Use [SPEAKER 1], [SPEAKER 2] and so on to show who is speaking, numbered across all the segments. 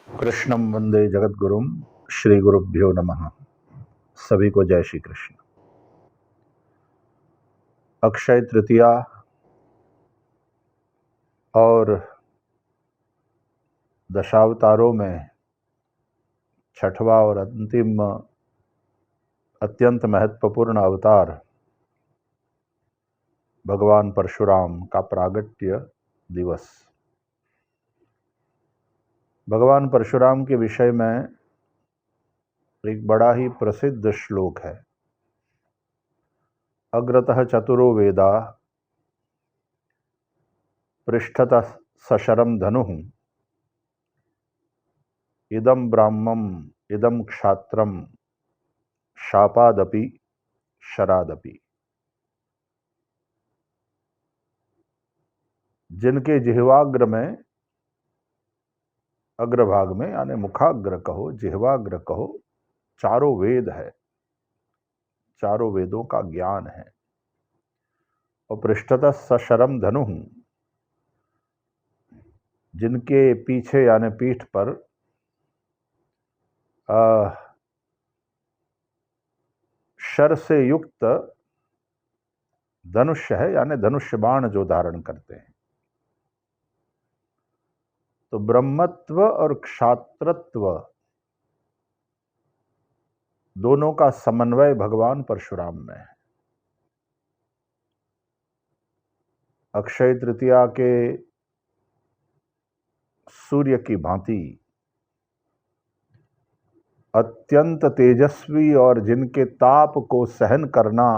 [SPEAKER 1] कृष्णं वंदे जगद्गुरुं। श्री गुरुभ्यो नमः। सभी को जय श्री कृष्ण। अक्षय तृतीया और दशावतारों में छठवां और अंतिम अत्यंत महत्वपूर्ण अवतार भगवान परशुराम का प्रागट्य दिवस। भगवान परशुराम के विषय में एक बड़ा ही प्रसिद्ध श्लोक है। अग्रतः चतुरो वेदा पृष्ठतः सशरम धनुः इदं ब्राह्मम इदं क्षात्रम शापादपि शरादपि। जिनके जिह्वाग्र में, अग्रभाग में यानी मुखाग्र कहो, जिह्वाग्र कहो, चारों वेद है, चारों वेदों का ज्ञान है। और पृष्ठतः सशरम धनु, जिनके पीछे यानी पीठ पर शर से युक्त धनुष्य है, यानी धनुष्य बाण जो धारण करते हैं। तो ब्रह्मत्व और क्षात्रत्व दोनों का समन्वय भगवान परशुराम में है। अक्षय तृतीया के सूर्य की भांति अत्यंत तेजस्वी और जिनके ताप को सहन करना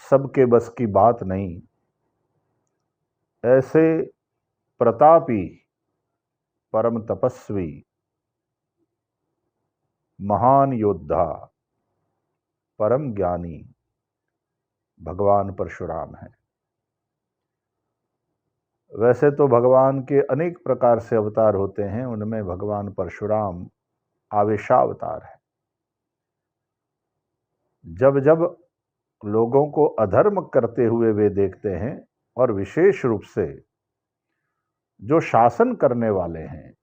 [SPEAKER 1] सबके बस की बात नहीं, ऐसे प्रतापी, परम तपस्वी, महान योद्धा, परम ज्ञानी भगवान परशुराम है। वैसे तो भगवान के अनेक प्रकार से अवतार होते हैं, उनमें भगवान परशुराम आवेशावतार है। जब जब लोगों को अधर्म करते हुए वे देखते हैं, और विशेष रूप से जो शासन करने वाले हैं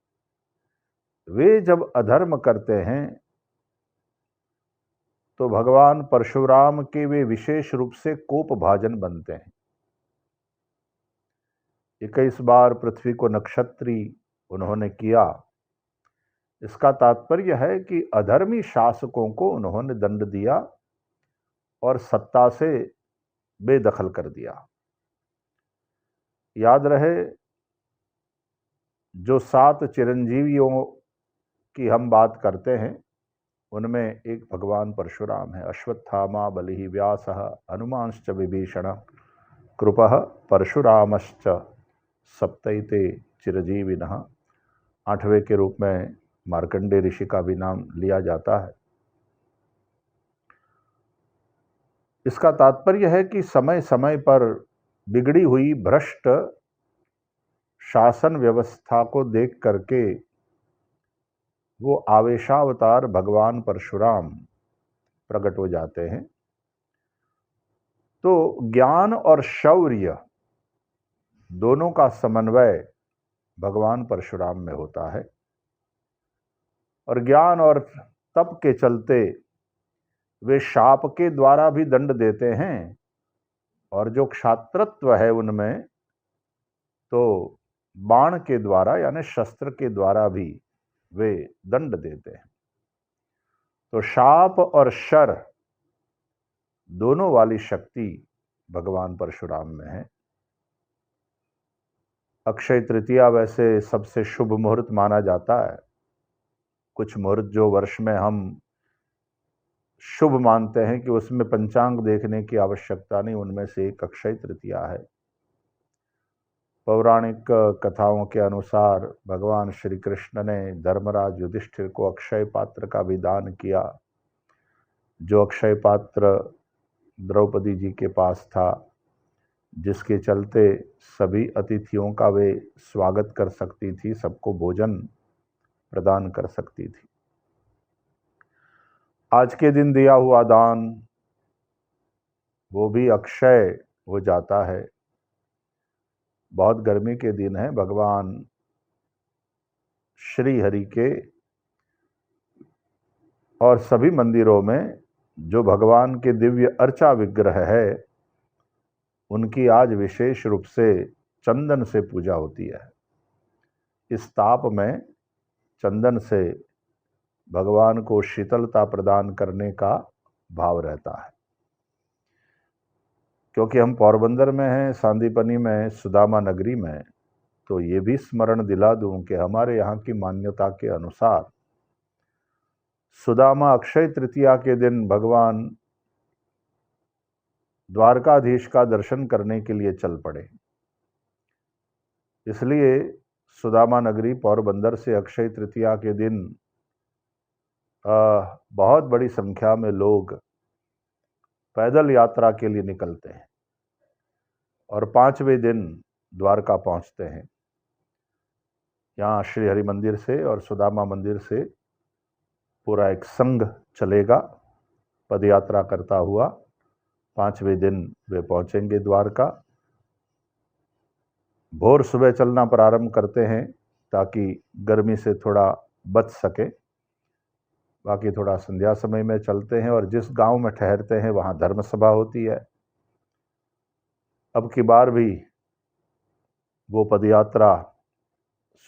[SPEAKER 1] वे जब अधर्म करते हैं, तो भगवान परशुराम के वे विशेष रूप से कोपभाजन बनते हैं। 21 बार पृथ्वी को नक्षत्री उन्होंने किया। इसका तात्पर्य है कि अधर्मी शासकों को उन्होंने दंड दिया और सत्ता से बेदखल कर दिया। याद रहे, जो 7 चिरंजीवियों की हम बात करते हैं उनमें एक भगवान परशुराम है। अश्वत्थामा बलिः व्यासः हनुमांश्च विभीषण कृपः परशुरामश्च सप्तैते चिरजीविनः। 8वें के रूप में मार्कंडेय ऋषि का भी नाम लिया जाता है। इसका तात्पर्य है कि समय समय पर बिगड़ी हुई भ्रष्ट शासन व्यवस्था को देख करके वो आवेशावतार भगवान परशुराम प्रकट हो जाते हैं। तो ज्ञान और शौर्य दोनों का समन्वय भगवान परशुराम में होता है, और ज्ञान और तप के चलते वे शाप के द्वारा भी दंड देते हैं, और जो क्षात्रत्व है उनमें तो बाण के द्वारा यानी शस्त्र के द्वारा भी वे दंड देते हैं। तो शाप और शर दोनों वाली शक्ति भगवान परशुराम में है। अक्षय तृतीया वैसे सबसे शुभ मुहूर्त माना जाता है। कुछ मुहूर्त जो वर्ष में हम शुभ मानते हैं कि उसमें पंचांग देखने की आवश्यकता नहीं, उनमें से एक अक्षय तृतीया है। पौराणिक कथाओं के अनुसार भगवान श्री कृष्ण ने धर्मराज युधिष्ठिर को अक्षय पात्र का भी दान किया। जो अक्षय पात्र द्रौपदी जी के पास था, जिसके चलते सभी अतिथियों का वे स्वागत कर सकती थी, सबको भोजन प्रदान कर सकती थी। आज के दिन दिया हुआ दान वो भी अक्षय हो जाता है। बहुत गर्मी के दिन है, भगवान श्री हरि के और सभी मंदिरों में जो भगवान के दिव्य अर्चा विग्रह है उनकी आज विशेष रूप से चंदन से पूजा होती है। इस ताप में चंदन से भगवान को शीतलता प्रदान करने का भाव रहता है। क्योंकि हम पोरबंदर में हैं, सांदीपनी में, सुदामा नगरी में, तो ये भी स्मरण दिला दूं कि हमारे यहाँ की मान्यता के अनुसार सुदामा अक्षय तृतीया के दिन भगवान द्वारकाधीश का दर्शन करने के लिए चल पड़े। इसलिए सुदामा नगरी पोरबंदर से अक्षय तृतीया के दिन बहुत बड़ी संख्या में लोग पैदल यात्रा के लिए निकलते हैं और 5वें दिन द्वारका पहुंचते हैं। यहाँ श्री हरि मंदिर से और सुदामा मंदिर से पूरा एक संघ चलेगा पदयात्रा करता हुआ। 5वें दिन वे पहुंचेंगे द्वारका। भोर सुबह चलना प्रारंभ करते हैं ताकि गर्मी से थोड़ा बच सके। बाकी थोड़ा संध्या समय में चलते हैं और जिस गांव में ठहरते हैं वहां धर्म सभा होती है। अब की बार भी वो पदयात्रा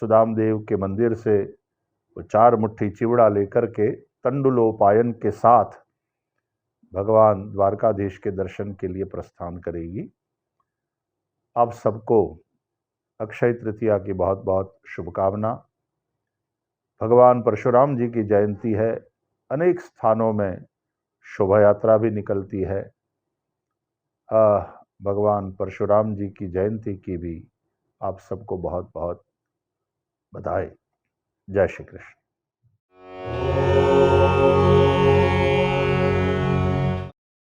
[SPEAKER 1] सुदामदेव के मंदिर से वो 4 मुट्ठी चिवड़ा लेकर के तंडुलोपायन के साथ भगवान द्वारकाधीश के दर्शन के लिए प्रस्थान करेगी। आप सबको अक्षय तृतीया की बहुत बहुत शुभकामना। भगवान परशुराम जी की जयंती है। अनेक स्थानों में शोभा यात्रा भी निकलती है। भगवान परशुराम जी की जयंती की भी आप सबको बहुत बहुत बधाई। जय श्री कृष्ण।